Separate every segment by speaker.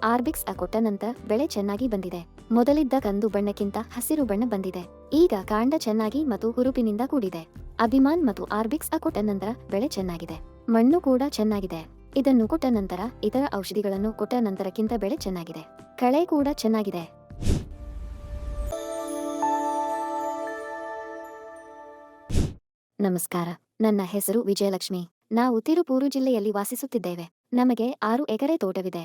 Speaker 1: ಆರ್ಬಿಕ್ಸ್ ಕೊಟ್ಟ ನಂತರ ಬೆಳೆ ಚೆನ್ನಾಗಿ ಬಂದಿದೆ. ಮೊದಲಿದ್ದ ಕಂದು ಬಣ್ಣಕ್ಕಿಂತ ಹಸಿರು ಬಣ್ಣ ಬಂದಿದೆ. ಈಗ ಕಾಂಡ ಚೆನ್ನಾಗಿ ಮತ್ತು ಹುರುಪಿನಿಂದ ಕೂಡಿದೆ. ಅಭಿಮಾನ್ ಮತ್ತು ಆರ್ಬಿಕ್ಸ್ ಕೊಟ್ಟ ನಂತರ ಬೆಳೆ ಚೆನ್ನಾಗಿದೆ. ಮಣ್ಣು ಕೂಡ ಚೆನ್ನಾಗಿದೆ. ಇದನ್ನು ಕೊಟ್ಟ ನಂತರ ಇತರ ಔಷಧಿಗಳನ್ನು ಕೊಟ್ಟ ನಂತರಕ್ಕಿಂತ ಬೆಳೆ ಚೆನ್ನಾಗಿದೆ. ಕಳೆ ಕೂಡ ಚೆನ್ನಾಗಿದೆ. ನಮಸ್ಕಾರ, ನನ್ನ ಹೆಸರು ವಿಜಯಲಕ್ಷ್ಮಿ. ನಾವು ತಿರುಪೂರು ಜಿಲ್ಲೆಯಲ್ಲಿ ವಾಸಿಸುತ್ತಿದ್ದೇವೆ. ನಮಗೆ 6 ಎಕರೆ ತೋಟವಿದೆ.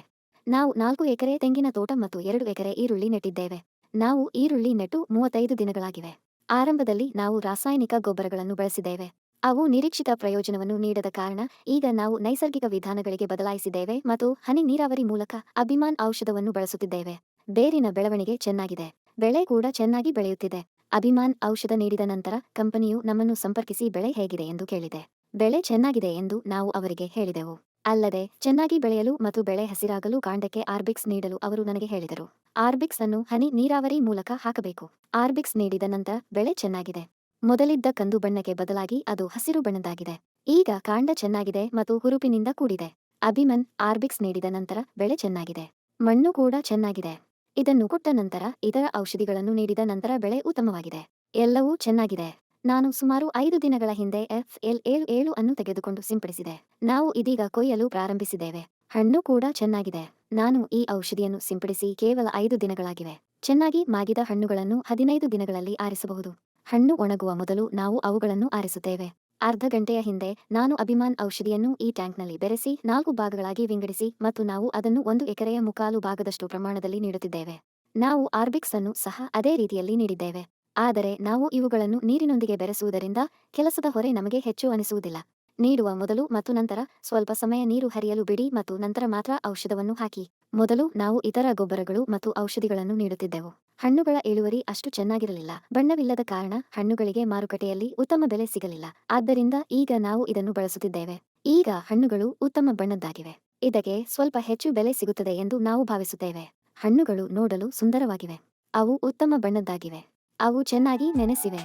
Speaker 1: ನಾವು 4 ಎಕರೆ ತೆಂಗಿನ ತೋಟ ಮತ್ತು 2 ಎಕರೆ ಈರುಳ್ಳಿ ನೆಟ್ಟಿದ್ದೇವೆ. ನಾವು ಈರುಳ್ಳಿ ನೆಟ್ಟು 35 ದಿನಗಳಾಗಿವೆ. ಆರಂಭದಲ್ಲಿ ನಾವು ರಾಸಾಯನಿಕ ಗೊಬ್ಬರಗಳನ್ನು ಬಳಸಿದ್ದೇವೆ. ಅವು ನಿರೀಕ್ಷಿತ ಪ್ರಯೋಜನವನ್ನು ನೀಡದ ಕಾರಣ ಈಗ ನಾವು ನೈಸರ್ಗಿಕ ವಿಧಾನಗಳಿಗೆ ಬದಲಾಯಿಸಿದ್ದೇವೆ ಮತ್ತು ಹನಿ ನೀರಾವರಿ ಮೂಲಕ ಅಭಿಮಾನ್ ಔಷಧವನ್ನು ಬಳಸುತ್ತಿದ್ದೇವೆ. ಬೇರಿನ ಬೆಳವಣಿಗೆ ಚೆನ್ನಾಗಿದೆ. ಬೆಳೆ ಕೂಡ ಚೆನ್ನಾಗಿ ಬೆಳೆಯುತ್ತಿದೆ. ಅಭಿಮಾನ್ ಔಷಧ ನೀಡಿದ ನಂತರ ಕಂಪನಿಯು ನಮ್ಮನ್ನು ಸಂಪರ್ಕಿಸಿ ಬೆಳೆ ಹೇಗಿದೆ ಎಂದು ಕೇಳಿದೆ. ಬೆಳೆ ಚೆನ್ನಾಗಿದೆ ಎಂದು ನಾವು ಅವರಿಗೆ ಹೇಳಿದೆವು. ಅಲ್ಲದೆ ಚೆನ್ನಾಗಿ ಬೆಳೆಯಲು ಮತ್ತು ಬೆಳೆ ಹಸಿರಾಗಲು ಕಾಂಡಕ್ಕೆ ಆರ್ಬಿಕ್ಸ್ ನೀಡಲು ಅವರು ನನಗೆ ಹೇಳಿದರು. ಆರ್ಬಿಕ್ಸ್ ಅನ್ನು ಹನಿ ನೀರಾವರಿ ಮೂಲಕ ಹಾಕಬೇಕು. ಆರ್ಬಿಕ್ಸ್ ನೀಡಿದ ನಂತರ ಬೆಳೆ ಚೆನ್ನಾಗಿದೆ. ಮೊದಲಿದ್ದ ಕಂದು ಬಣ್ಣಕ್ಕೆ ಬದಲಾಗಿ ಅದು ಹಸಿರು ಬಣ್ಣದಾಗಿದೆ. ಈಗ ಕಾಂಡ ಚೆನ್ನಾಗಿದೆ ಮತ್ತು ಹುರುಪಿನಿಂದ ಕೂಡಿದೆ. ಅಭಿಮನ್ ಆರ್ಬಿಕ್ಸ್ ನೀಡಿದ ನಂತರ ಬೆಳೆ ಚೆನ್ನಾಗಿದೆ. ಮಣ್ಣು ಕೂಡ ಚೆನ್ನಾಗಿದೆ. ಇದನ್ನು ಕೊಟ್ಟ ನಂತರ ಇತರ ಔಷಧಿಗಳನ್ನು ನೀಡಿದ ನಂತರ ಬೆಳೆ ಉತ್ತಮವಾಗಿದೆ. ಎಲ್ಲವೂ ಚೆನ್ನಾಗಿದೆ. ನಾನು ಸುಮಾರು 5 ದಿನಗಳ ಹಿಂದೆ FL77 ಅನ್ನು ತೆಗೆದುಕೊಂಡು ಸಿಂಪಡಿಸಿದೆ. ನಾವು ಇದೀಗ ಕೊಯ್ಯಲು ಪ್ರಾರಂಭಿಸಿದ್ದೇವೆ. ಹಣ್ಣು ಕೂಡ ಚೆನ್ನಾಗಿದೆ. ನಾನು ಈ ಔಷಧಿಯನ್ನು ಸಿಂಪಡಿಸಿ ಕೇವಲ 5 ದಿನಗಳಾಗಿವೆ. ಚೆನ್ನಾಗಿ ಮಾಗಿದ ಹಣ್ಣುಗಳನ್ನು 15 ದಿನಗಳಲ್ಲಿ ಆರಿಸಬಹುದು. ಹಣ್ಣು ಒಣಗುವ ಮೊದಲು ನಾವು ಅವುಗಳನ್ನು ಆರಿಸುತ್ತೇವೆ. ಅರ್ಧ ಗಂಟೆಯ ಹಿಂದೆ ನಾನು ಅಭಿಮಾನ್ ಔಷಧಿಯನ್ನು ಈ ಟ್ಯಾಂಕ್ನಲ್ಲಿ ಬೆರೆಸಿ 4 ಭಾಗಗಳಾಗಿ ವಿಂಗಡಿಸಿ ಮತ್ತು ನಾವು ಅದನ್ನು 1 ಎಕರೆಯ 3/4 ಭಾಗದಷ್ಟು ಪ್ರಮಾಣದಲ್ಲಿ ನೀಡುತ್ತಿದ್ದೇವೆ. ನಾವು ಆರ್ಬಿಕ್ಸ್ ಅನ್ನು ಸಹ ಅದೇ ರೀತಿಯಲ್ಲಿ ನೀಡಿದ್ದೇವೆ. ಆದರೆ ನಾವು ಇವುಗಳನ್ನು ನೀರಿನೊಂದಿಗೆ ಬೆರೆಸುವುದರಿಂದ ಕೆಲಸದ ಹೊರೆ ನಮಗೆ ಹೆಚ್ಚು ಅನಿಸುವುದಿಲ್ಲ. ನೀಡುವ ಮೊದಲು ಮತ್ತು ನಂತರ ಸ್ವಲ್ಪ ಸಮಯ ನೀರು ಹರಿಯಲು ಬಿಡಿ ಮತ್ತು ನಂತರ ಮಾತ್ರ ಔಷಧವನ್ನು ಹಾಕಿ. ಮೊದಲು ನಾವು ಇತರ ಗೊಬ್ಬರಗಳು ಮತ್ತು ಔಷಧಿಗಳನ್ನು ನೀಡುತ್ತಿದ್ದೆವು. ಹಣ್ಣುಗಳ ಇಳುವರಿ ಅಷ್ಟು ಚೆನ್ನಾಗಿರಲಿಲ್ಲ. ಬಣ್ಣವಿಲ್ಲದ ಕಾರಣ ಹಣ್ಣುಗಳಿಗೆ ಮಾರುಕಟ್ಟೆಯಲ್ಲಿ ಉತ್ತಮ ಬೆಲೆ ಸಿಗಲಿಲ್ಲ. ಆದ್ದರಿಂದ ಈಗ ನಾವು ಇದನ್ನು ಬಳಸುತ್ತಿದ್ದೇವೆ. ಈಗ ಹಣ್ಣುಗಳು ಉತ್ತಮ ಬಣ್ಣದ್ದಾಗಿವೆ. ಇದಕ್ಕೆ ಸ್ವಲ್ಪ ಹೆಚ್ಚು ಬೆಲೆ ಸಿಗುತ್ತದೆ ಎಂದು ನಾವು ಭಾವಿಸುತ್ತೇವೆ. ಹಣ್ಣುಗಳು ನೋಡಲು ಸುಂದರವಾಗಿವೆ. ಅವು ಉತ್ತಮ ಬಣ್ಣದ್ದಾಗಿವೆ. ಅವು ಚೆನ್ನಾಗಿ ನೆನೆಸಿವೆ.